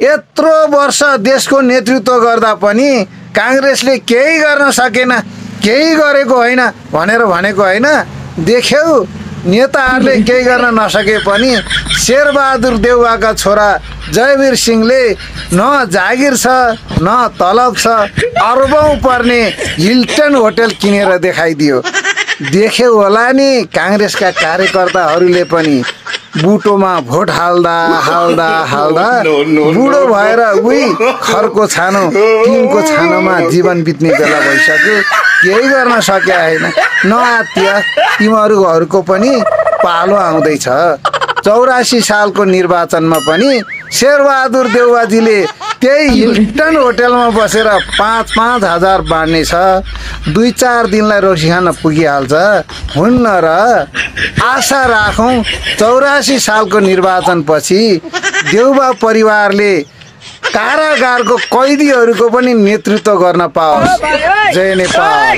यत्रो वर्ष देशको नेतृत्व गर्दा पनि काङ्ग्रेसले केही गर्न सकेन, केही गरेको होइन भनेर भनेको होइन। देख्यौ नेताहरूले केही गर्न नसके पनि शेरबहादुर देउवाका छोरा जयवीर सिंहले न जागिर छ न तलब छ, अरबौं पर्ने हिल्टन होटल किनेर देखाइदियो। देख्यौ होला नि काङ्ग्रेसका कार्यकर्ताहरूले पनि बुटोमा भोट हाल्दा हाल्दा हाल्दा बुढो भएर उही खरको छानो टिनको छानोमा जीवन बित्ने बेला भइसक्यो, केही गर्न सके होइन। नआत्य तिमीहरूको पनि पालो आउँदैछ। 84 सालको निर्वाचनमा पनि शेरबहादुर देउवाजीले त्यही हिल्टन होटलमा बसेर 5-5 हजार बाँड्ने छ। 2-4 दिनलाई रोटी खान पुगिहाल्छ हुन्न र? आशा राखौँ 84 सालको निर्वाचनपछि देउवा परिवारले कारागारको कैदीहरूको पनि नेतृत्व गर्न पाओस्। जय नेपाल।